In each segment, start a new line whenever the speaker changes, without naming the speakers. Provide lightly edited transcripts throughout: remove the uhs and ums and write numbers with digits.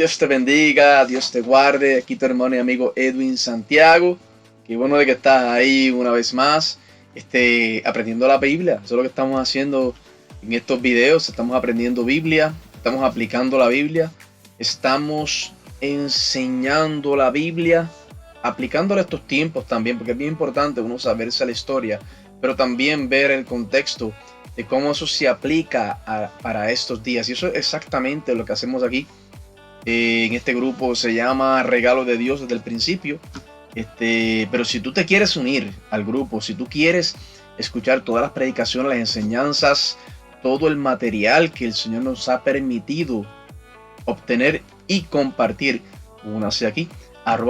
Dios te bendiga, Dios te guarde. Aquí tu hermano y amigo Edwin Santiago. Qué bueno de que estás ahí una vez más, aprendiendo la Biblia. Eso es lo que estamos haciendo en estos videos. Estamos aprendiendo Biblia, estamos aplicando la Biblia, estamos enseñando la Biblia, aplicándola a estos tiempos también, porque es bien importante uno saberse la historia, pero también ver el contexto de cómo eso se aplica para estos días. Y eso es exactamente lo que hacemos aquí. En este grupo se llama Regalo de Dios desde el principio. Pero si tú te quieres unir al grupo, si tú quieres escuchar todas las predicaciones, las enseñanzas, todo el material que el Señor nos ha permitido obtener y compartir, únase aquí,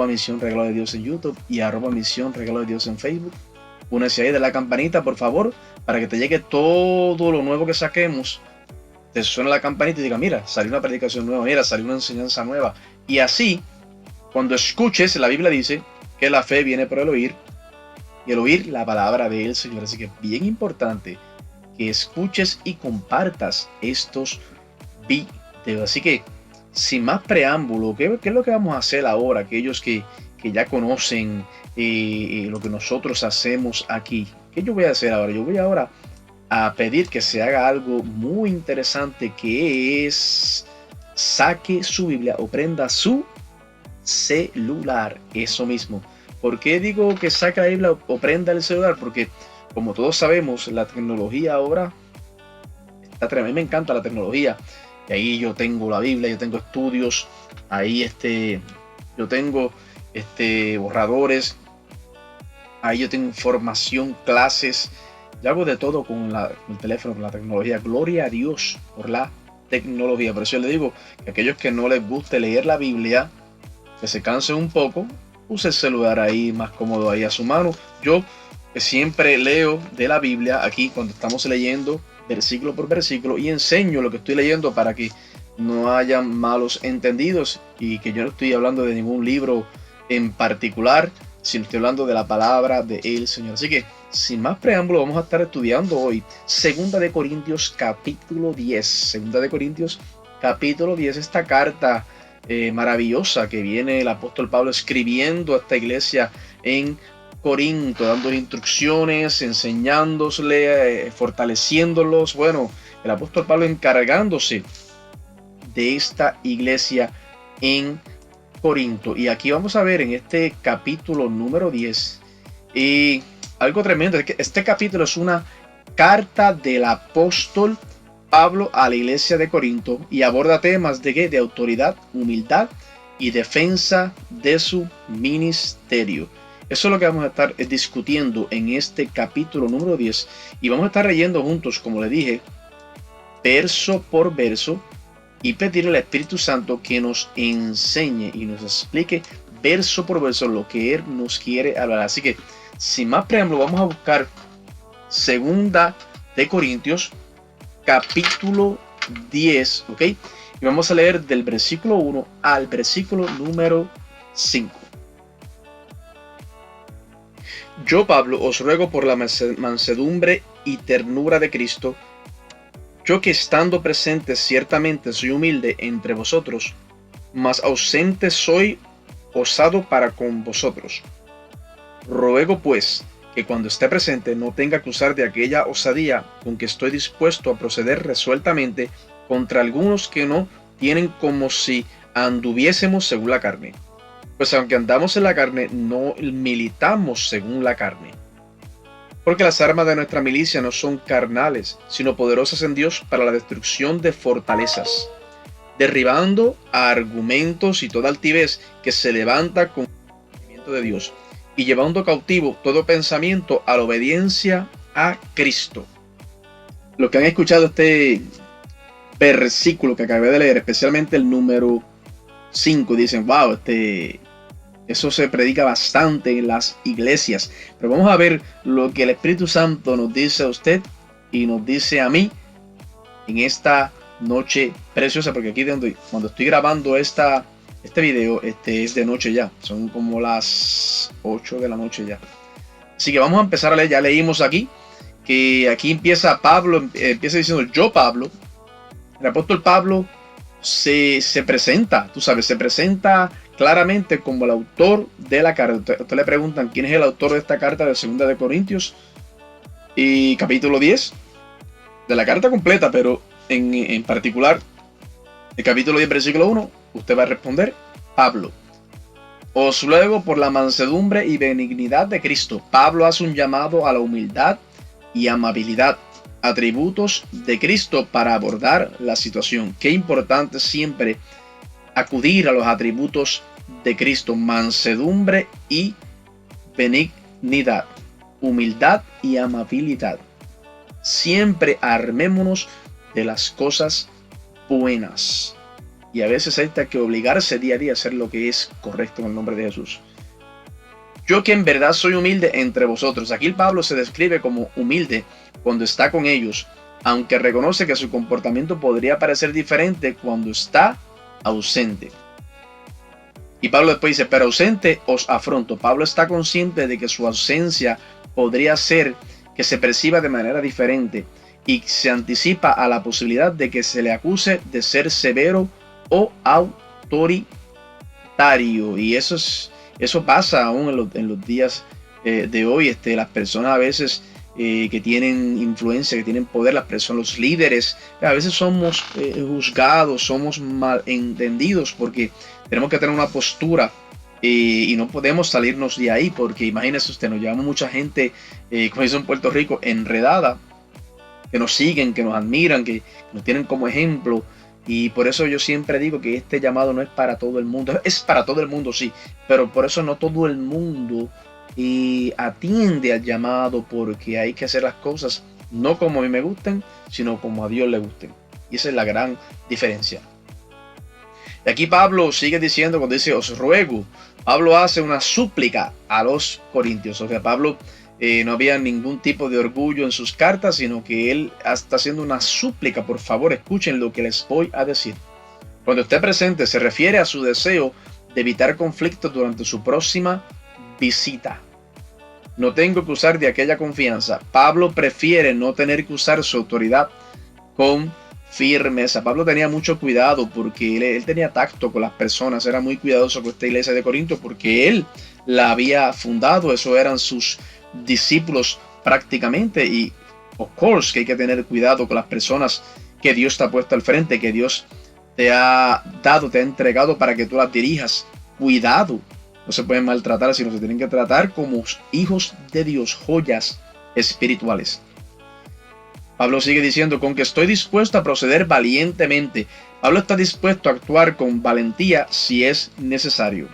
@Misión Regalo de Dios en YouTube y @Misión Regalo de Dios en Facebook. Únase ahí de la campanita, por favor, para que te llegue todo lo nuevo que saquemos. Te suena la campanita y diga, mira, salió una predicación nueva, mira, salió una enseñanza nueva. Y así, cuando escuches, la Biblia dice que la fe viene por el oír, y el oír la palabra del Señor. Así que es bien importante que escuches y compartas estos videos. Así que, sin más preámbulo, ¿qué es lo que vamos a hacer ahora? Aquellos que ya conocen lo que nosotros hacemos aquí. ¿Qué yo voy a hacer ahora? Yo voy ahora a pedir que se haga algo muy interesante, que es saque su Biblia o prenda su celular. Eso mismo. ¿Por qué digo que saque la Biblia o prenda el celular? Porque como todos sabemos, la tecnología ahora está tremenda. A mí me encanta la tecnología. Y ahí yo tengo la Biblia, yo tengo estudios, ahí yo tengo borradores, ahí yo tengo información, clases. Yo hago de todo con el teléfono, con la tecnología. Gloria a Dios por la tecnología. Por eso yo le digo que aquellos que no les guste leer la Biblia, que se cansen un poco, use el celular ahí más cómodo ahí a su mano. Yo siempre leo de la Biblia aquí cuando estamos leyendo versículo por versículo y enseño lo que estoy leyendo para que no haya malos entendidos y que yo no estoy hablando de ningún libro en particular, sino estoy hablando de la palabra del Señor. Así que, sin más preámbulo, vamos a estar estudiando hoy 2 de Corintios capítulo 10. 2 de Corintios capítulo 10, esta carta maravillosa que viene el apóstol Pablo escribiendo a esta iglesia en Corinto, dando instrucciones, enseñándosle, fortaleciéndolos. Bueno, el apóstol Pablo encargándose de esta iglesia en Corinto. Y aquí vamos a ver en este capítulo número 10 algo tremendo. Este capítulo es una carta del apóstol Pablo a la iglesia de Corinto y aborda temas de autoridad, humildad y defensa de su ministerio. Eso es lo que vamos a estar discutiendo en este capítulo número 10 y vamos a estar leyendo juntos, como le dije, verso por verso, y pedirle al Espíritu Santo que nos enseñe y nos explique verso por verso lo que Él nos quiere hablar. Así que, sin más preámbulo, vamos a buscar 2 de Corintios capítulo 10, ¿ok? Y vamos a leer del versículo 1 al versículo número 5. Yo, Pablo, os ruego por la mansedumbre y ternura de Cristo, yo que estando presente ciertamente soy humilde entre vosotros, mas ausente soy osado para con vosotros. Ruego pues que cuando esté presente no tenga que usar de aquella osadía con que estoy dispuesto a proceder resueltamente contra algunos que no tienen, como si anduviésemos según la carne. Pues aunque andamos en la carne, no militamos según la carne. Porque las armas de nuestra milicia no son carnales, sino poderosas en Dios para la destrucción de fortalezas, derribando a argumentos y toda altivez que se levanta con el conocimiento de Dios, y llevando cautivo todo pensamiento a la obediencia a Cristo. Los que han escuchado este versículo que acabé de leer, especialmente el número 5, dicen, wow, eso se predica bastante en las iglesias. Pero vamos a ver lo que el Espíritu Santo nos dice a usted y nos dice a mí en esta noche preciosa, porque aquí cuando estoy grabando este video, es de noche ya. Son como las 8 de la noche ya. Así que vamos a empezar a leer. Ya leímos aquí, que aquí empieza Pablo, empieza diciendo, yo, Pablo, el apóstol Pablo, se presenta, tú sabes, se presenta claramente como el autor de la carta. Usted le preguntan quién es el autor de esta carta de 2 de Corintios y capítulo 10 de la carta completa, pero en particular el capítulo 10 versículo 1, usted va a responder: Pablo. Os luego por la mansedumbre y benignidad de Cristo. Pablo hace un llamado a la humildad y amabilidad, atributos de Cristo para abordar la situación. Qué importante siempre acudir a los atributos de Cristo: mansedumbre y benignidad, humildad y amabilidad. Siempre armémonos de las cosas buenas. Y a veces hay que obligarse día a día a hacer lo que es correcto en el nombre de Jesús. Yo que en verdad soy humilde entre vosotros. Aquí el Pablo se describe como humilde cuando está con ellos, aunque reconoce que su comportamiento podría parecer diferente cuando está ausente. Y Pablo después dice: pero ausente os afronto. Pablo está consciente de que su ausencia podría ser que se perciba de manera diferente y se anticipa a la posibilidad de que se le acuse de ser severo o autoritario. Y eso pasa aún en los días de hoy. Las personas a veces que tienen influencia, que tienen poder, las personas, los líderes, a veces somos juzgados, somos malentendidos porque tenemos que tener una postura y no podemos salirnos de ahí, porque imagínese usted, nos llevamos mucha gente, como dice en Puerto Rico, enredada, que nos siguen, que nos admiran, que nos tienen como ejemplo. Y por eso yo siempre digo que este llamado no es para todo el mundo. Es para todo el mundo, sí, pero por eso no todo el mundo atiende al llamado, porque hay que hacer las cosas no como a mí me gusten, sino como a Dios le gusten. Y esa es la gran diferencia. Y aquí Pablo sigue diciendo, cuando dice os ruego, Pablo hace una súplica a los corintios. O sea, Pablo no había ningún tipo de orgullo en sus cartas, sino que él está haciendo una súplica. Por favor, escuchen lo que les voy a decir. Cuando esté presente, se refiere a su deseo de evitar conflictos durante su próxima visita. No tengo que usar de aquella confianza. Pablo prefiere no tener que usar su autoridad con firmeza. Pablo tenía mucho cuidado porque él tenía tacto con las personas, era muy cuidadoso con esta iglesia de Corinto porque él la había fundado, eso eran sus discípulos prácticamente. Y of course que hay que tener cuidado con las personas que Dios te ha puesto al frente, que Dios te ha dado, te ha entregado para que tú las dirijas. Cuidado, no se pueden maltratar, sino se tienen que tratar como hijos de Dios, joyas espirituales. Pablo sigue diciendo: con que estoy dispuesto a proceder valientemente. Pablo está dispuesto a actuar con valentía si es necesario.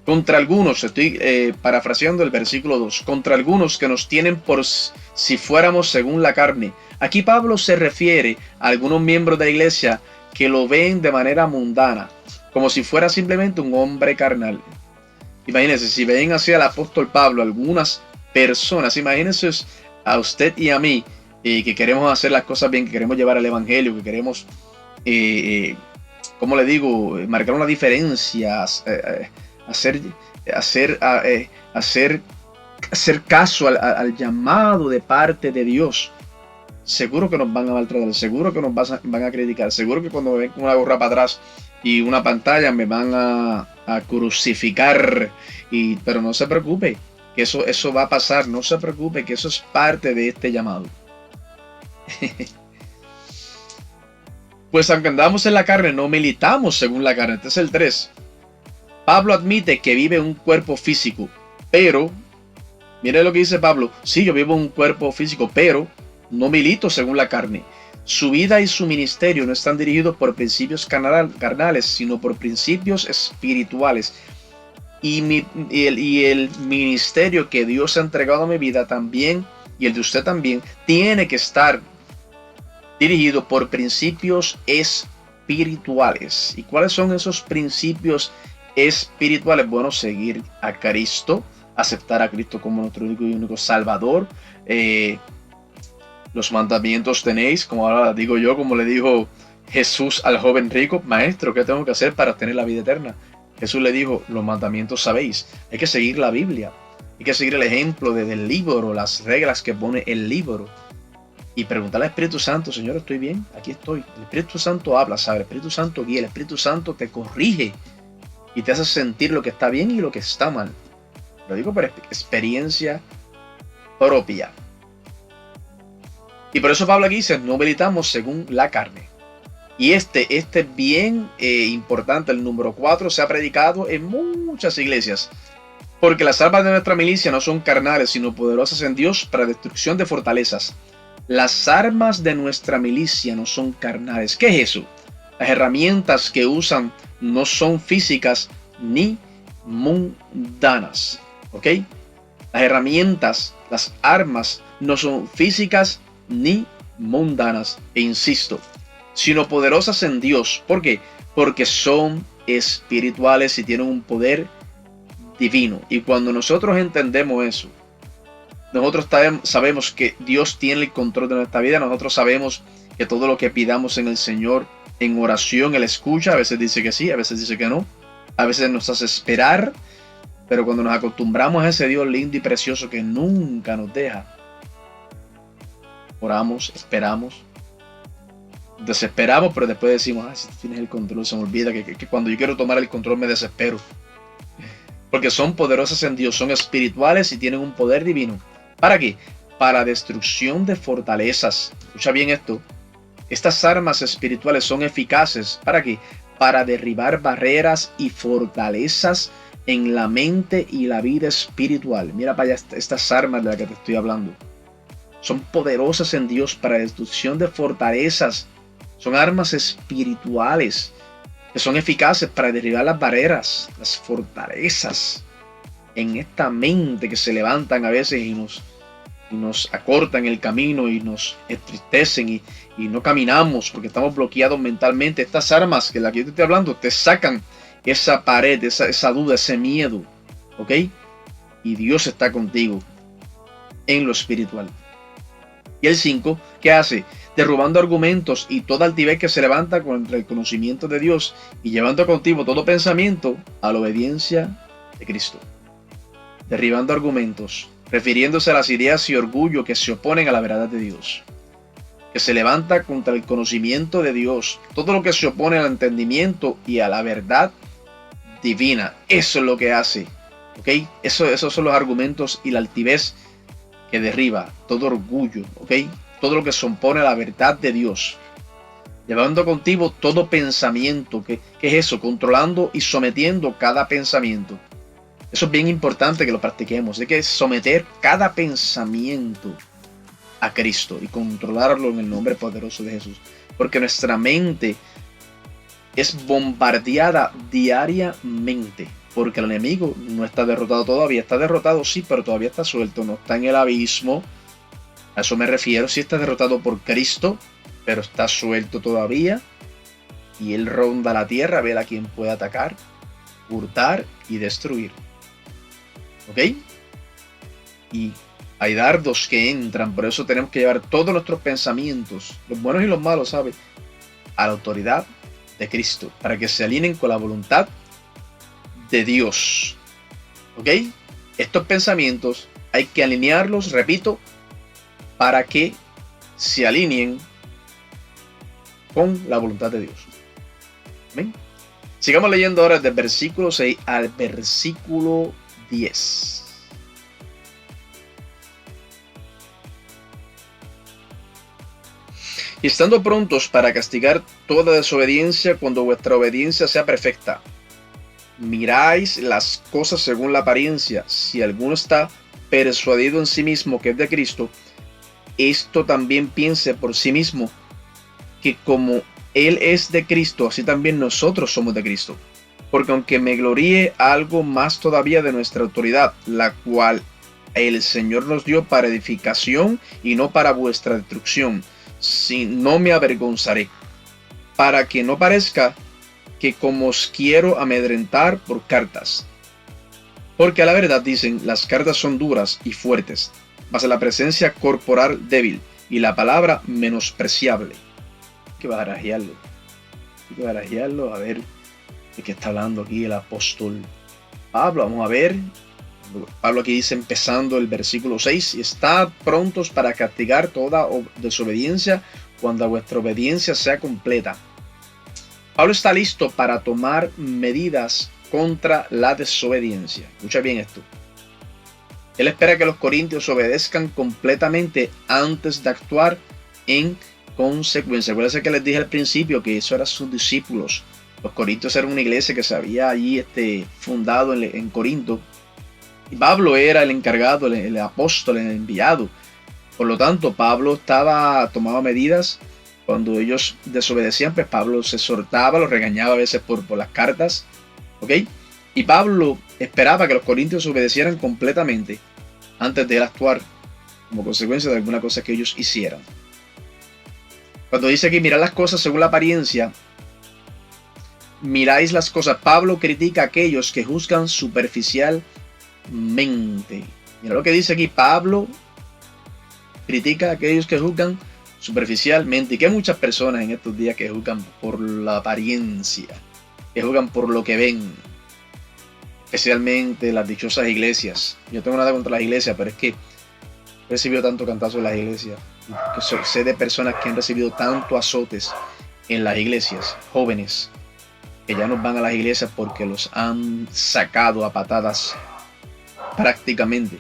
Contra algunos, estoy parafraseando el versículo 2, contra algunos que nos tienen por si fuéramos según la carne. Aquí Pablo se refiere a algunos miembros de la iglesia que lo ven de manera mundana, como si fuera simplemente un hombre carnal. Imagínense, si ven así al apóstol Pablo, algunas personas, imagínense a usted y a mí, que queremos hacer las cosas bien, que queremos llevar el evangelio, que queremos, ¿cómo le digo?, marcar una diferencia, hacer caso al llamado de parte de Dios. Seguro que nos van a maltratar, seguro que nos van a criticar, seguro que cuando me ven con una gorra para atrás y una pantalla me van a crucificar. Pero no se preocupe, que eso va a pasar, no se preocupe, que eso es parte de este llamado. Pues aunque andamos en la carne, no militamos según la carne. Este es el 3. Pablo admite que vive un cuerpo físico, pero, mire lo que dice Pablo: sí, yo vivo un cuerpo físico, pero no milito según la carne. Su vida y su ministerio no están dirigidos por principios carnales, sino por principios espirituales. Y el ministerio que Dios ha entregado a mi vida también, y el de usted también, tiene que estar dirigido por principios espirituales. ¿Y cuáles son esos principios espirituales? Bueno, seguir a Cristo, aceptar a Cristo como nuestro único y único Salvador. Los mandamientos tenéis, como ahora digo yo, como le dijo Jesús al joven rico: maestro, ¿qué tengo que hacer para tener la vida eterna? Jesús le dijo: los mandamientos sabéis. Hay que seguir la Biblia, hay que seguir el ejemplo del libro, las reglas que pone el libro. y preguntar al Espíritu Santo, Señor, ¿estoy bien? Aquí estoy. El Espíritu Santo habla, ¿sabes? El Espíritu Santo guía, el Espíritu Santo te corrige y te hace sentir lo que está bien y lo que está mal. Lo digo por experiencia propia. Y por eso Pablo aquí dice, no militamos según la carne. Y este es bien importante, el número 4, se ha predicado en muchas iglesias. Porque las armas de nuestra milicia no son carnales, sino poderosas en Dios para destrucción de fortalezas. Las armas de nuestra milicia no son carnales. ¿Qué es eso? Las herramientas que usan no son físicas ni mundanas. ¿Ok? Las herramientas, las armas no son físicas ni mundanas. E insisto, sino poderosas en Dios. ¿Por qué? Porque son espirituales y tienen un poder divino. Y cuando nosotros entendemos eso, nosotros sabemos que Dios tiene el control de nuestra vida. Nosotros sabemos que todo lo que pidamos en el Señor, en oración, Él escucha. A veces dice que sí, a veces dice que no. A veces nos hace esperar. Pero cuando nos acostumbramos a ese Dios lindo y precioso que nunca nos deja, oramos, esperamos, desesperamos, pero después decimos, si tú tienes el control, se me olvida que cuando yo quiero tomar el control me desespero. Porque son poderosas en Dios, son espirituales y tienen un poder divino. ¿Para qué? Para destrucción de fortalezas. Escucha bien esto. Estas armas espirituales son eficaces. ¿Para qué? Para derribar barreras y fortalezas en la mente y la vida espiritual. Mira para allá estas armas de las que te estoy hablando. Son poderosas en Dios para destrucción de fortalezas. Son armas espirituales que son eficaces para derribar las barreras, las fortalezas en esta mente que se levantan a veces y nos acortan el camino y nos entristecen y no caminamos porque estamos bloqueados mentalmente. Estas armas que las que yo te estoy hablando te sacan esa pared, esa duda, ese miedo, ¿ok? Y Dios está contigo en lo espiritual. Y el 5, ¿qué hace? Derrubando argumentos y toda altivez que se levanta contra el conocimiento de Dios y llevando contigo todo pensamiento a la obediencia de Cristo. Derribando argumentos, refiriéndose a las ideas y orgullo que se oponen a la verdad de Dios. Que se levanta contra el conocimiento de Dios. Todo lo que se opone al entendimiento y a la verdad divina. Eso es lo que hace. ¿Ok? Esos son los argumentos y la altivez que derriba todo orgullo. ¿Ok? Todo lo que se opone a la verdad de Dios. Llevando contigo todo pensamiento. ¿Qué es eso? Controlando y sometiendo cada pensamiento. Eso es bien importante que lo practiquemos. Hay que someter cada pensamiento a Cristo y controlarlo en el nombre poderoso de Jesús. Porque nuestra mente es bombardeada diariamente. Porque el enemigo no está derrotado todavía. Está derrotado, sí, pero todavía está suelto. No está en el abismo. A eso me refiero. Sí está derrotado por Cristo, pero está suelto todavía. Y él ronda la tierra, ve a quien puede atacar, hurtar y destruir. ¿Ok? Y hay dardos que entran. Por eso tenemos que llevar todos nuestros pensamientos, los buenos y los malos, ¿sabe?, a la autoridad de Cristo, para que se alineen con la voluntad de Dios. ¿Ok? Estos pensamientos hay que alinearlos, repito, para que se alineen con la voluntad de Dios. ¿Amén? Sigamos leyendo ahora del versículo 6 al versículo 10. Y estando prontos para castigar toda desobediencia cuando vuestra obediencia sea perfecta. Miráis las cosas según la apariencia. Si alguno está persuadido en sí mismo que es de Cristo, esto también piense por sí mismo, que como Él es de Cristo, así también nosotros somos de Cristo. Porque aunque me gloríe algo más todavía de nuestra autoridad, la cual el Señor nos dio para edificación y no para vuestra destrucción, si no me avergonzaré, para que no parezca que como os quiero amedrentar por cartas. Porque a la verdad dicen, las cartas son duras y fuertes, mas la presencia corporal débil y la palabra menospreciable. Hay que barajearlo. A ver de qué está hablando aquí el apóstol Pablo. Vamos a ver Pablo aquí dice, empezando el versículo 6, y estad prontos para castigar toda desobediencia cuando vuestra obediencia sea completa. Pablo está listo para tomar medidas contra la desobediencia. Escucha bien esto. Él espera que los corintios obedezcan completamente antes de actuar en consecuencia. Acuérdense que les dije al principio que eso eran sus discípulos. Los corintios eran una iglesia que se había allí fundado en Corinto. Y Pablo era el encargado, el apóstol, el enviado. Por lo tanto, Pablo tomaba medidas. Cuando ellos desobedecían, pues Pablo se exhortaba, los regañaba a veces por las cartas. ¿Ok? Y Pablo esperaba que los corintios obedecieran completamente antes de él actuar como consecuencia de alguna cosa que ellos hicieran. Cuando dice que mirad las cosas según la apariencia, miráis las cosas. Pablo critica a aquellos que juzgan superficialmente. Mira lo que dice aquí. Pablo critica a aquellos que juzgan superficialmente. Y que hay muchas personas en estos días que juzgan por la apariencia, que juzgan por lo que ven. Especialmente las dichosas iglesias. Yo tengo nada contra las iglesias, pero es que he recibido tanto cantazo en las iglesias. Sé de personas que han recibido tanto azotes en las iglesias, jóvenes, que ya no van a las iglesias porque los han sacado a patadas prácticamente.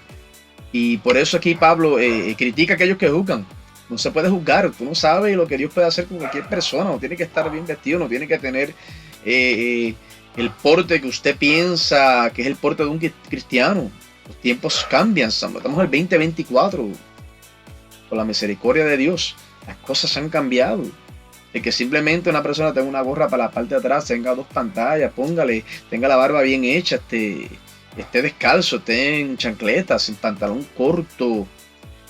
Y por eso aquí Pablo critica a aquellos que juzgan. No se puede juzgar, tú no sabes lo que Dios puede hacer con cualquier persona. No tiene que estar bien vestido, no tiene que tener el porte que usted piensa que es el porte de un cristiano. Los tiempos cambian, estamos en el 2024. Por la misericordia de Dios, las cosas han cambiado. De que simplemente una persona tenga una gorra para la parte de atrás, tenga 2 pantallas, tenga la barba bien hecha, esté descalzo, esté en chancletas, en pantalón corto,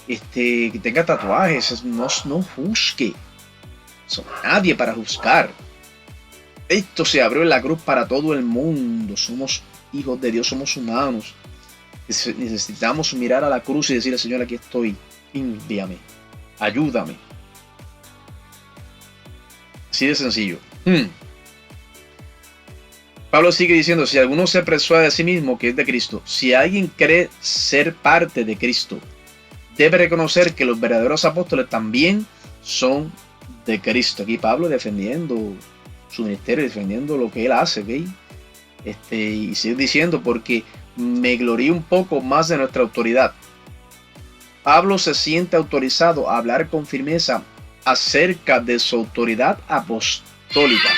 que tenga tatuajes, no juzgue. Son nadie para juzgar. Esto se abrió en la cruz para todo el mundo. Somos hijos de Dios, somos humanos. Necesitamos mirar a la cruz y decirle, Señor, aquí estoy, envíame, ayúdame. Así de sencillo. Pablo sigue diciendo, si alguno se persuade de sí mismo que es de Cristo, si alguien cree ser parte de Cristo, debe reconocer que los verdaderos apóstoles también son de Cristo. Aquí Pablo defendiendo su ministerio, defendiendo lo que él hace, ¿veis? Y sigue diciendo, porque me glorío un poco más de nuestra autoridad. Pablo se siente autorizado a hablar con firmeza acerca de su autoridad apostólica.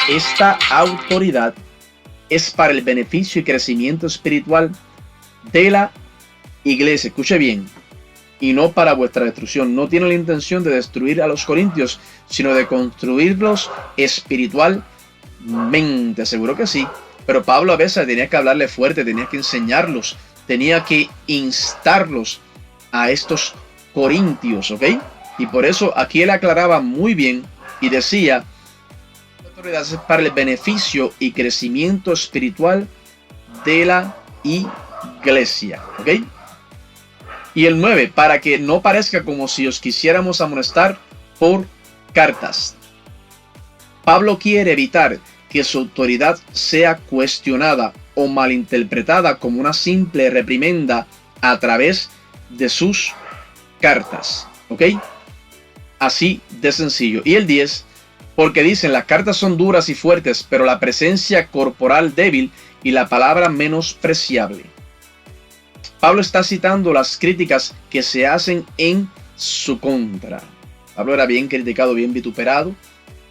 Esta autoridad es para el beneficio y crecimiento espiritual de la iglesia. Escuche bien. Y no para vuestra destrucción. No tiene la intención de destruir a los corintios, sino de construirlos espiritualmente. Seguro que sí. Pero Pablo a veces tenía que hablarle fuerte, tenía que enseñarlos, tenía que instarlos a estos corintios, ¿ok? Y por eso aquí él aclaraba muy bien y decía, la autoridad es para el beneficio y crecimiento espiritual de la iglesia, ¿ok? Y el 9, para que no parezca como si os quisiéramos amonestar por cartas. Pablo quiere evitar que su autoridad sea cuestionada o malinterpretada como una simple reprimenda a través de sus cartas, ¿ok? Así de sencillo. Y el 10, porque dicen, las cartas son duras y fuertes, pero la presencia corporal débil y la palabra menospreciable. Pablo está citando las críticas que se hacen en su contra. Pablo era bien criticado, bien vituperado,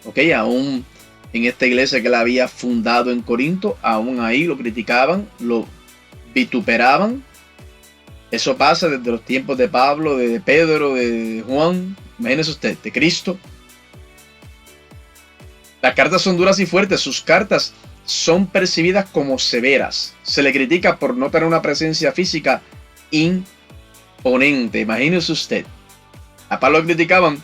¿ok? Aún en esta iglesia que él había fundado en Corinto, aún ahí lo criticaban, lo vituperaban. Eso pasa desde los tiempos de Pablo, de Pedro, de Juan, imagínese usted, de Cristo. Las cartas son duras y fuertes, sus cartas son percibidas como severas. Se le critica por no tener una presencia física imponente. Imagínese usted. A Pablo lo criticaban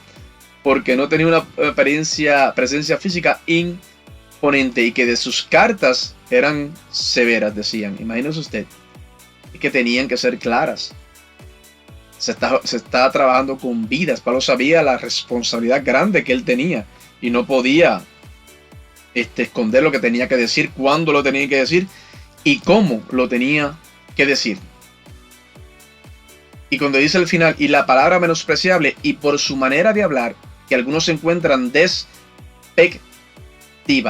porque no tenía una presencia física imponente y que de sus cartas eran severas, decían. Imagínese usted. Y que tenían que ser claras. Se está trabajando con vidas. Pablo sabía la responsabilidad grande que él tenía y no podía esconder lo que tenía que decir, cuándo lo tenía que decir y cómo lo tenía que decir. Y cuando dice al final, y la palabra menospreciable, y por su manera de hablar, que algunos se encuentran despectiva.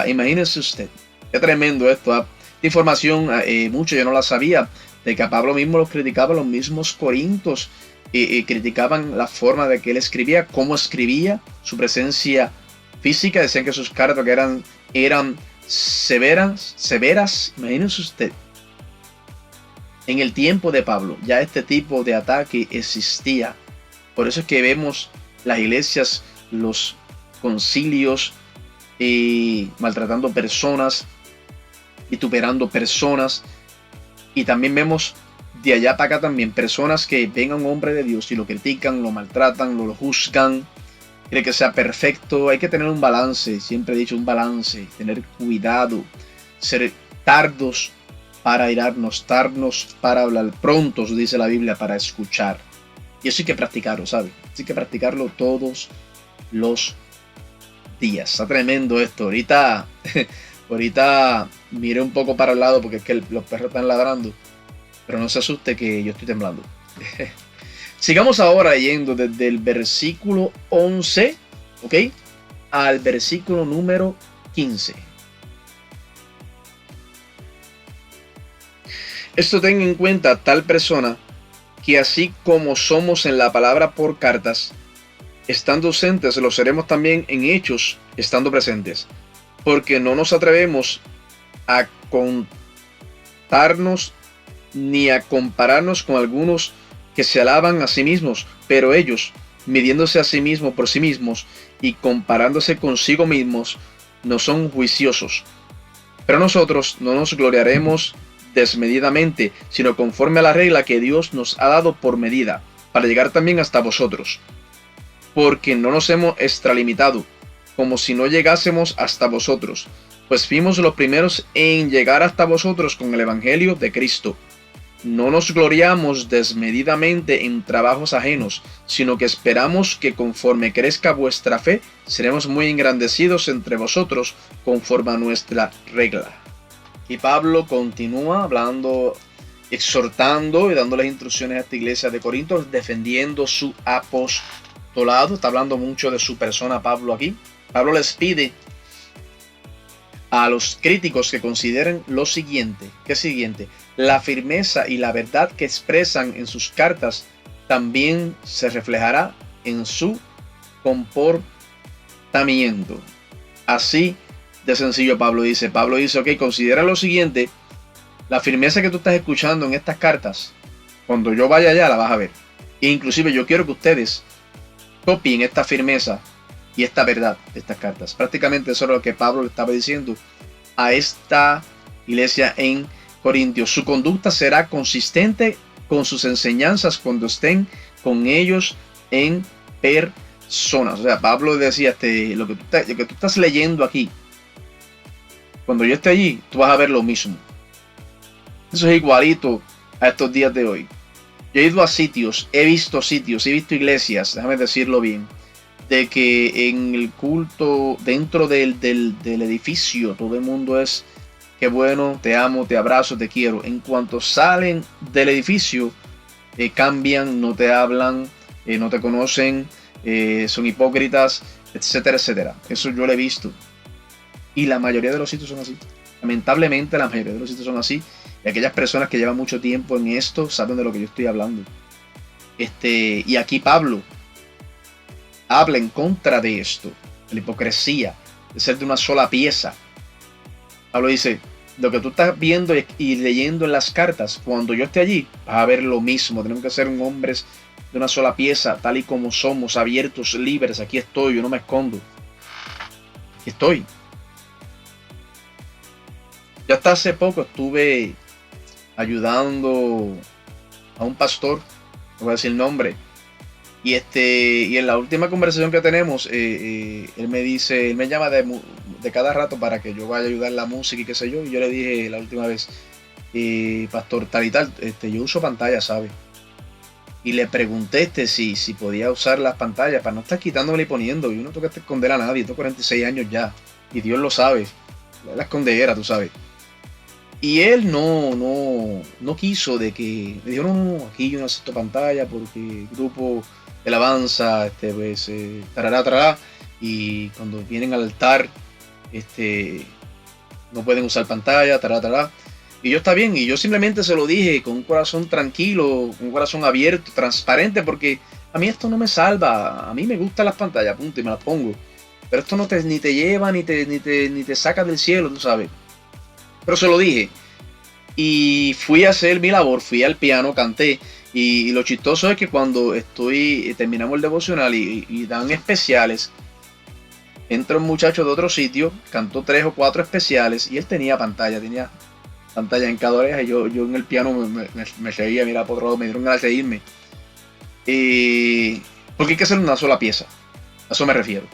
Imagínense usted, qué tremendo esto. Esta información, mucho yo no la sabía, de que a Pablo mismo los criticaba los mismos corintios, criticaban la forma de que él escribía, cómo escribía, su presencia física, decían que sus cartas eran severas. Imagínense usted. En el tiempo de Pablo ya este tipo de ataque existía. Por eso es que vemos las iglesias, los concilios, maltratando personas, vituperando personas. Y también vemos de allá para acá también personas que ven a un hombre de Dios y lo critican, lo maltratan, lo juzgan. Quiere que sea perfecto. Hay que tener un balance. Siempre he dicho un balance. Tener cuidado. Ser tardos para airarnos, tardos para hablar, prontos, dice la Biblia, para escuchar. Y eso hay que practicarlo, ¿sabes? Hay que practicarlo todos los días. Está tremendo esto. Ahorita miré un poco para el lado porque es que los perros están ladrando. Pero no se asuste que yo estoy temblando. Sigamos ahora leyendo desde el versículo 11, ¿ok? Al versículo número 15. Esto ten en cuenta tal persona que así como somos en la palabra por cartas, estando ausentes lo seremos también en hechos, estando presentes. Porque no nos atrevemos a contarnos ni a compararnos con algunos que se alaban a sí mismos, pero ellos, midiéndose a sí mismos por sí mismos y comparándose consigo mismos, no son juiciosos. Pero nosotros no nos gloriaremos desmedidamente, sino conforme a la regla que Dios nos ha dado por medida, para llegar también hasta vosotros. Porque no nos hemos extralimitado, como si no llegásemos hasta vosotros, pues fuimos los primeros en llegar hasta vosotros con el Evangelio de Cristo. No nos gloriamos desmedidamente en trabajos ajenos, sino que esperamos que conforme crezca vuestra fe, seremos muy engrandecidos entre vosotros conforme a nuestra regla. Y Pablo continúa hablando, exhortando y dándoles instrucciones a esta iglesia de Corinto, defendiendo su apostolado. Está hablando mucho de su persona Pablo aquí. Pablo les pide a los críticos que consideren lo siguiente. ¿Qué siguiente? La firmeza y la verdad que expresan en sus cartas también se reflejará en su comportamiento. Así de sencillo Pablo dice, ok, considera lo siguiente, la firmeza que tú estás escuchando en estas cartas, cuando yo vaya allá la vas a ver. E inclusive yo quiero que ustedes copien esta firmeza y esta verdad de estas cartas. Prácticamente eso es lo que Pablo le estaba diciendo a esta iglesia en Corintios. Su conducta será consistente con sus enseñanzas cuando estén con ellos en personas. O sea, Pablo decía, lo que tú estás leyendo aquí, cuando yo esté allí, tú vas a ver lo mismo. Eso es igualito a estos días de hoy. Yo he ido a sitios, he visto iglesias, déjame decirlo bien, de que en el culto, dentro del edificio, todo el mundo es, qué bueno, te amo, te abrazo, te quiero. En cuanto salen del edificio, cambian, no te hablan, no te conocen, son hipócritas, etcétera, etcétera. Eso yo lo he visto. Y la mayoría de los sitios son así. Lamentablemente la mayoría de los sitios son así. Y aquellas personas que llevan mucho tiempo en esto saben de lo que yo estoy hablando. Y aquí Pablo habla en contra de esto, de la hipocresía, de ser de una sola pieza. Pablo dice, lo que tú estás viendo y leyendo en las cartas, cuando yo esté allí, vas a ver lo mismo. Tenemos que ser hombres de una sola pieza, tal y como somos, abiertos, libres. Aquí estoy, yo no me escondo. Aquí estoy. Yo hasta hace poco estuve ayudando a un pastor, no voy a decir el nombre, y en la última conversación que tenemos, él me llama de cada rato para que yo vaya a ayudar en la música y qué sé yo, y yo le dije la última vez, pastor, tal y tal, yo uso pantalla, ¿sabes? Y le pregunté si podía usar las pantallas para no estar quitándole y poniendo. Yo no tengo que esconder a nadie, tengo 46 años ya, y Dios lo sabe, la escondedera, tú sabes. Y él no quiso de que, me dijo, no, aquí yo no acepto pantalla porque el grupo de alabanza, pues, tarará, tarará, y cuando vienen al altar, este, no pueden usar pantalla, tarará, tarará. Y yo está bien, y yo simplemente se lo dije con un corazón tranquilo, con un corazón abierto, transparente, porque a mí esto no me salva, a mí me gustan las pantallas, punto, y me las pongo. Pero esto no te, ni te lleva, ni te saca del cielo, tú sabes. Pero se lo dije. Y fui a hacer mi labor, fui al piano, canté. Y lo chistoso es que cuando terminamos el devocional y dan especiales, entra un muchacho de otro sitio, cantó 3 o 4 especiales y él tenía pantalla en cada oreja. Y yo en el piano me reía, mira por otro lado, me dieron ganas de reírme. Porque hay que hacer una sola pieza, a eso me refiero.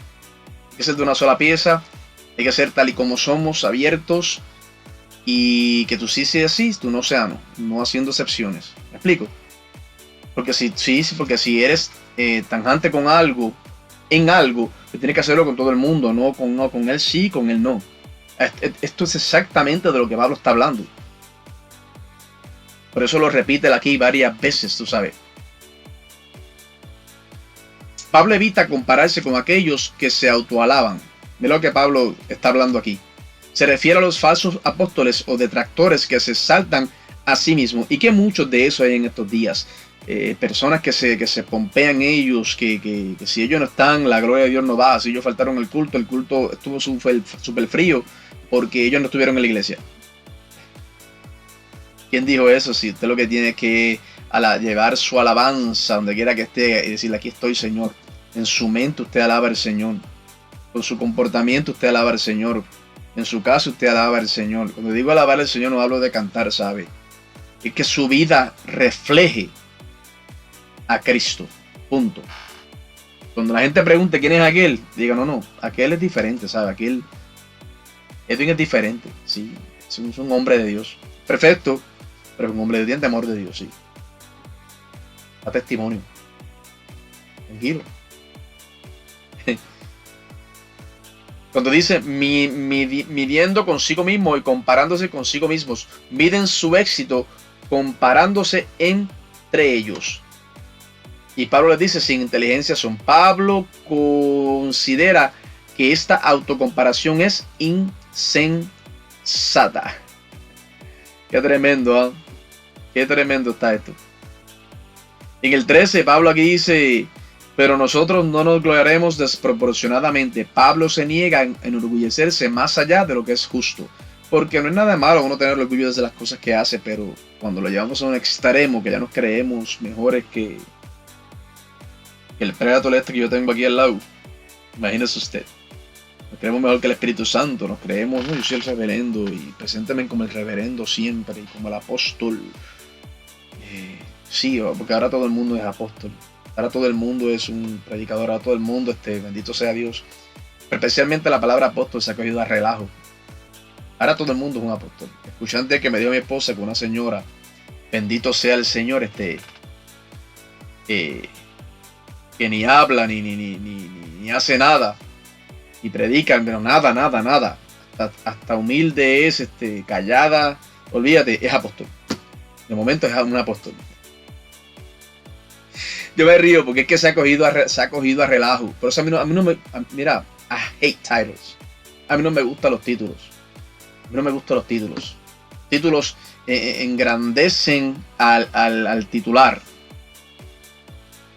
Hay que ser de una sola pieza, hay que ser tal y como somos, abiertos. Y que tú sí seas así, tú no seas no haciendo excepciones. ¿Me explico? Porque porque si eres tanjante con algo, en algo, pues tienes que hacerlo con todo el mundo, no con él sí, con él no. Esto es exactamente de lo que Pablo está hablando. Por eso lo repite aquí varias veces, tú sabes. Pablo evita compararse con aquellos que se autoalaban. Mira lo que Pablo está hablando aquí. Se refiere a los falsos apóstoles o detractores que se exaltan a sí mismos, y que muchos de esos hay en estos días. Personas que se pompean ellos, que si ellos no están, la gloria de Dios no va. Si ellos faltaron el culto estuvo súper frío porque ellos no estuvieron en la iglesia. ¿Quién dijo eso? Si usted lo que tiene es que llevar su alabanza donde quiera que esté y decirle, aquí estoy, Señor. En su mente usted alaba al Señor. Con su comportamiento usted alaba al Señor. En su caso usted alaba al Señor. Cuando digo alabar al Señor no hablo de cantar, ¿sabe? Es que su vida refleje a Cristo. Punto. Cuando la gente pregunte quién es aquel, diga, no, aquel es diferente, ¿sabe? Edwin es diferente, sí. Es un hombre de Dios. Perfecto, pero es un hombre de Dios, de amor de Dios, sí. Da testimonio. Tranquilo. Cuando dice midiendo consigo mismo y comparándose consigo mismos, miden su éxito comparándose entre ellos. Y Pablo les dice, sin inteligencia son. Pablo considera que esta autocomparación es insensata. Qué tremendo, ¿eh? Qué tremendo está esto. En el 13, Pablo aquí dice, pero nosotros no nos gloriaremos desproporcionadamente. Pablo se niega a enorgullecerse más allá de lo que es justo. Porque no es nada malo uno tener orgullo de las cosas que hace, pero cuando lo llevamos a un extremo, que ya nos creemos mejores que el Predator este que yo tengo aquí al lado, imagínese usted. Nos creemos mejor que el Espíritu Santo, nos creemos, no, yo soy el reverendo y presénteme como el reverendo siempre y como el apóstol. Sí, porque ahora todo el mundo es apóstol. Ahora todo el mundo es un predicador, ahora todo el mundo, bendito sea Dios. Pero especialmente la palabra apóstol se ha cogido a relajo. Ahora todo el mundo es un apóstol. Escuchante que me dio mi esposa con una señora, bendito sea el Señor, que ni habla, ni hace nada, y predican, pero nada. Hasta humilde es, callada, olvídate, es apóstol. De momento es un apóstol. Yo me río porque es que se ha cogido a relajo. Por eso a mí no me... Mira, I hate titles. A mí no me gustan los títulos. A mí no me gustan los títulos. Títulos engrandecen al titular.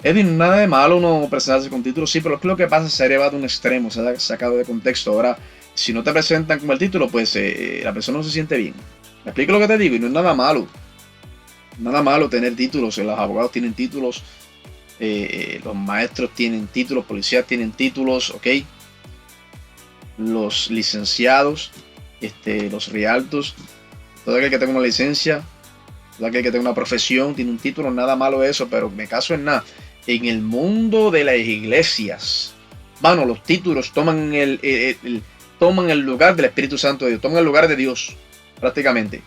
Edwin, nada de malo uno presentarse con títulos, sí, pero es que lo que pasa es que se ha llevado a un extremo, se ha sacado de contexto. Ahora, si no te presentan como el título, pues la persona no se siente bien. ¿Me explico lo que te digo? Y no es nada malo. Nada malo tener títulos. Los abogados tienen títulos. Los maestros tienen títulos, policías tienen títulos, ¿ok? Los licenciados, los realtos, todo aquel que tenga una licencia, todo aquel que tenga una profesión tiene un título, nada malo eso, pero me caso en nada. En el mundo de las iglesias, mano, los títulos toman toman el lugar del Espíritu Santo de Dios, toman el lugar de Dios, prácticamente.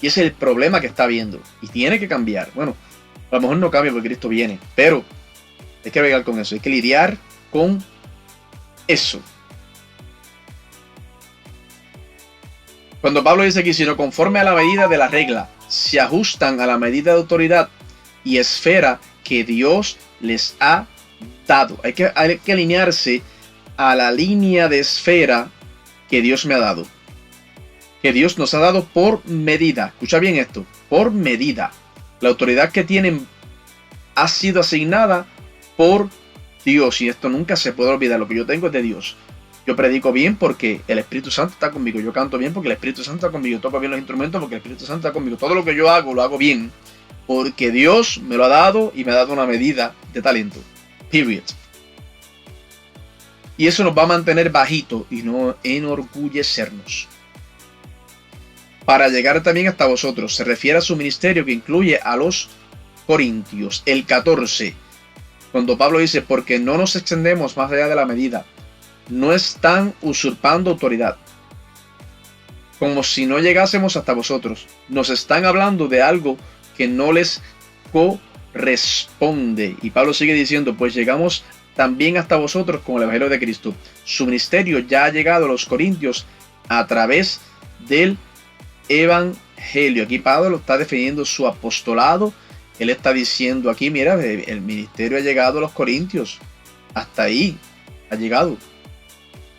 Y ese es el problema que está habiendo, y tiene que cambiar. Bueno, a lo mejor no cambia porque Cristo viene, pero hay que bregar con eso, hay que lidiar con eso. Cuando Pablo dice aquí, sino conforme a la medida de la regla, se ajustan a la medida de autoridad y esfera que Dios les ha dado. Hay que alinearse a la línea de esfera que Dios me ha dado. Que Dios nos ha dado por medida. Escucha bien esto, por medida. La autoridad que tienen ha sido asignada por Dios, y esto nunca se puede olvidar. Lo que yo tengo es de Dios. Yo predico bien porque el Espíritu Santo está conmigo. Yo canto bien porque el Espíritu Santo está conmigo. Yo toco bien los instrumentos porque el Espíritu Santo está conmigo. Todo lo que yo hago, lo hago bien porque Dios me lo ha dado y me ha dado una medida de talento. Period. Y eso nos va a mantener bajito y no enorgullecernos. Para llegar también hasta vosotros. Se refiere a su ministerio que incluye a los Corintios. El 14. Cuando Pablo dice, porque no nos extendemos más allá de la medida. No están usurpando autoridad. Como si no llegásemos hasta vosotros. Nos están hablando de algo que no les corresponde. Y Pablo sigue diciendo, pues llegamos también hasta vosotros con el Evangelio de Cristo. Su ministerio ya ha llegado a los Corintios a través del Evangelio. Aquí Pablo está defendiendo su apostolado. Él está diciendo aquí, mira, el ministerio ha llegado a los Corintios. Hasta ahí ha llegado.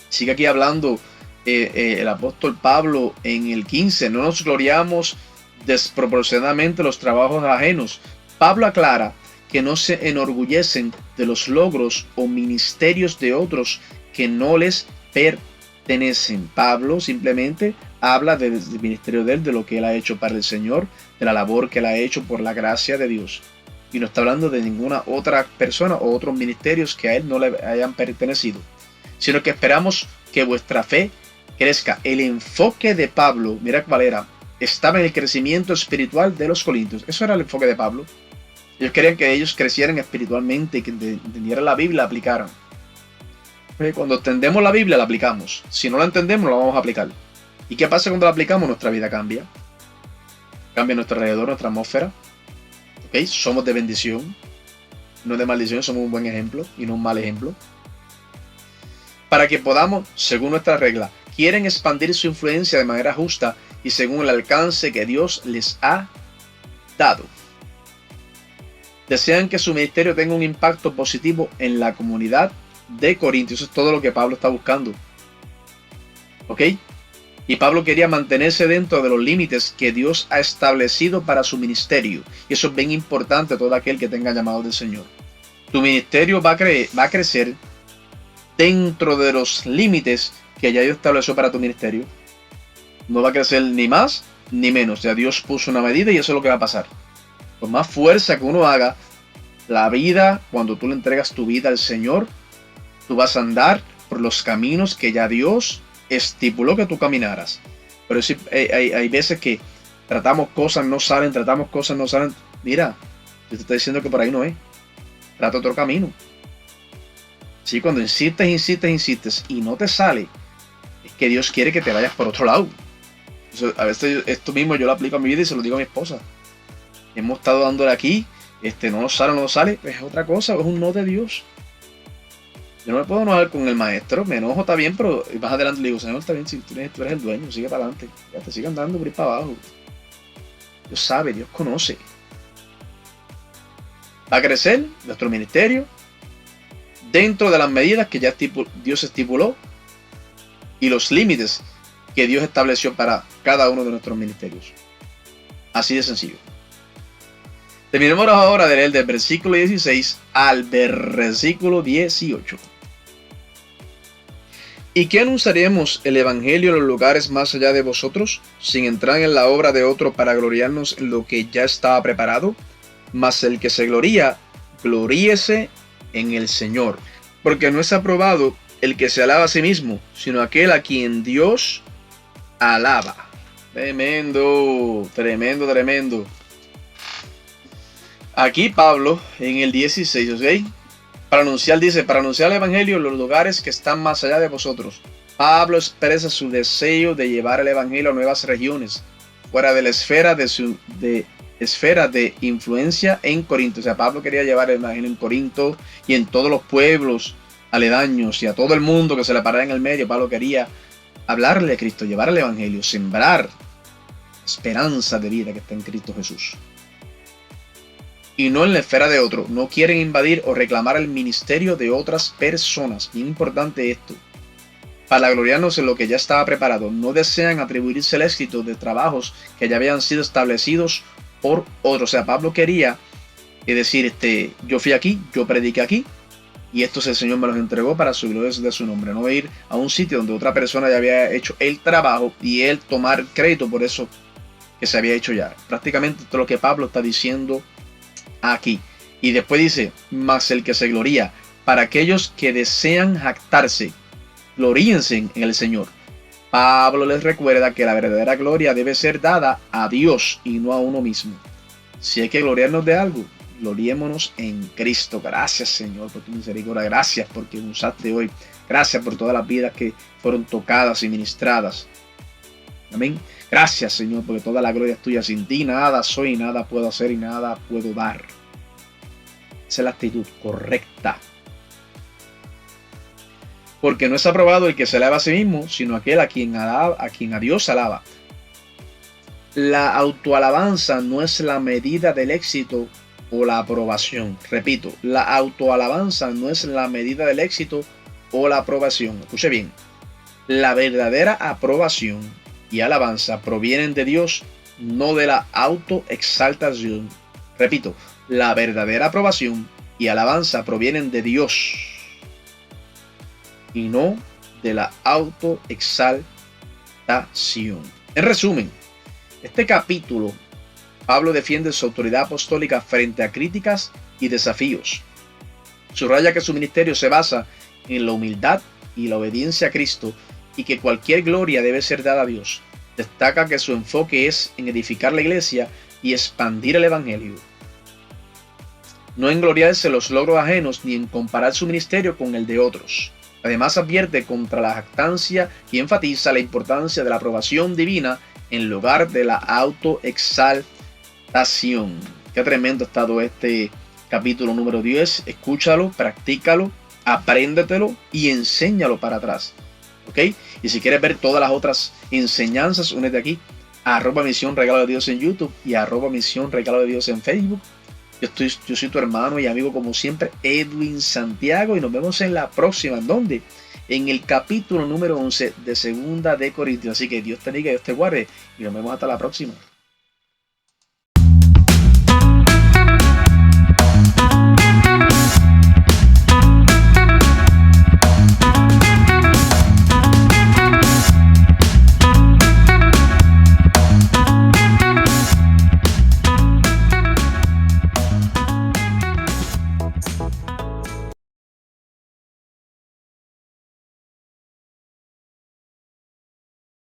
Sigue aquí hablando el apóstol Pablo en el 15. No nos gloriamos desproporcionadamente los trabajos ajenos. Pablo aclara que no se enorgullecen de los logros o ministerios de otros que no les pertenecen. Pablo simplemente habla del ministerio de él, de lo que él ha hecho para el Señor, de la labor que él ha hecho por la gracia de Dios. Y no está hablando de ninguna otra persona o otros ministerios que a él no le hayan pertenecido, sino que esperamos que vuestra fe crezca. El enfoque de Pablo, mira cuál era, estaba en el crecimiento espiritual de los corintios. Eso era el enfoque de Pablo. Ellos querían que ellos crecieran espiritualmente, que entendieran la Biblia, la aplicaran. Cuando entendemos la Biblia, la aplicamos. Si no la entendemos, la vamos a aplicar. ¿Y qué pasa cuando la aplicamos? Nuestra vida cambia. Cambia nuestro alrededor, nuestra atmósfera. ¿Okay? Somos de bendición, no de maldición. Somos un buen ejemplo y no un mal ejemplo. Para que podamos, según nuestra regla, quieren expandir su influencia de manera justa y según el alcance que Dios les ha dado. Desean que su ministerio tenga un impacto positivo en la comunidad de Corintios. Eso es todo lo que Pablo está buscando. ¿Ok? Y Pablo quería mantenerse dentro de los límites que Dios ha establecido para su ministerio. Y eso es bien importante a todo aquel que tenga llamado del Señor. Tu ministerio va a crecer dentro de los límites que ya Dios estableció para tu ministerio. No va a crecer ni más ni menos. Ya Dios puso una medida y eso es lo que va a pasar. Por más fuerza que uno haga, la vida, cuando tú le entregas tu vida al Señor, tú vas a andar por los caminos que ya Dios estipuló que tú caminaras. Pero sí, hay veces que tratamos cosas, no salen. Mira, yo te estoy diciendo que por ahí no es. Trata otro camino. Sí, cuando insistes y no te sale, es que Dios quiere que te vayas por otro lado. A veces esto mismo yo lo aplico a mi vida y se lo digo a mi esposa. Hemos estado dándole aquí, no nos sale, pues es otra cosa, es un no de Dios. Yo no me puedo enojar con el maestro, me enojo, está bien, pero más adelante le digo, Señor, está bien, si tú eres el dueño, sigue para adelante, ya te sigue andando por ahí para abajo. Dios sabe, Dios conoce. Va a crecer nuestro ministerio dentro de las medidas que ya Dios estipuló y los límites que Dios estableció para cada uno de nuestros ministerios. Así de sencillo. Terminemos ahora de leer del versículo 16 al versículo 18. ¿Y qué anunciaremos el Evangelio en los lugares más allá de vosotros, sin entrar en la obra de otro para gloriarnos en lo que ya estaba preparado? Mas el que se gloría, gloríese en el Señor. Porque no es aprobado el que se alaba a sí mismo, sino aquel a quien Dios alaba. Tremendo, tremendo, tremendo. Aquí Pablo, en el 16, ¿ok? Para anunciar el Evangelio en los lugares que están más allá de vosotros. Pablo expresa su deseo de llevar el Evangelio a nuevas regiones, fuera de la esfera de influencia en Corinto. O sea, Pablo quería llevar el Evangelio en Corinto y en todos los pueblos aledaños y a todo el mundo que se le parara en el medio. Pablo quería hablarle a Cristo, llevar el Evangelio, sembrar esperanza de vida que está en Cristo Jesús. Y no en la esfera de otro. No quieren invadir o reclamar el ministerio de otras personas. Bien importante esto. Para gloriarnos en lo que ya estaba preparado. No desean atribuirse el éxito de trabajos que ya habían sido establecidos por otros. O sea, Pablo quería decir, yo fui aquí, yo prediqué aquí, y estos el Señor me los entregó para su gloria de su nombre. No ir a un sitio donde otra persona ya había hecho el trabajo y él tomar crédito por eso que se había hecho ya. Prácticamente esto es lo que Pablo está diciendo aquí. Y después dice, mas el que se gloría, para aquellos que desean jactarse, gloríense en el Señor. Pablo les recuerda que la verdadera gloria debe ser dada a Dios y no a uno mismo. Si hay que gloriarnos de algo, gloriémonos en Cristo. Gracias, Señor, por tu misericordia. Gracias porque me usaste hoy. Gracias por todas las vidas que fueron tocadas y ministradas. Amén. Gracias, Señor, porque toda la gloria es tuya. Sin ti nada soy, nada puedo hacer y nada puedo dar. Esa es la actitud correcta. Porque no es aprobado el que se alaba a sí mismo, sino aquel a quien a Dios alaba. La autoalabanza no es la medida del éxito o la aprobación. Repito, la autoalabanza no es la medida del éxito o la aprobación. Escuche bien. La verdadera aprobación y alabanza provienen de Dios, no de la autoexaltación. Repito, la verdadera aprobación y alabanza provienen de Dios y no de la autoexaltación. En resumen, este capítulo, Pablo defiende su autoridad apostólica frente a críticas y desafíos. Subraya que su ministerio se basa en la humildad y la obediencia a Cristo y que cualquier gloria debe ser dada a Dios. Destaca que su enfoque es en edificar la iglesia y expandir el evangelio. No en gloriarse en los logros ajenos ni en comparar su ministerio con el de otros. Además advierte contra la jactancia y enfatiza la importancia de la aprobación divina en lugar de la autoexaltación. Qué tremendo ha estado este capítulo número 10. Escúchalo, practícalo, apréndetelo y enséñalo para atrás. ¿Ok? Y si quieres ver todas las otras enseñanzas, únete aquí a @Misión Regalo de Dios en YouTube y a @Misión Regalo de Dios en Facebook. Yo soy tu hermano y amigo como siempre, Edwin Santiago, y nos vemos en la próxima. ¿En dónde? En el capítulo número 11 de Segunda de Corintios. Así que Dios te bendiga, Dios te guarde y nos vemos hasta la próxima.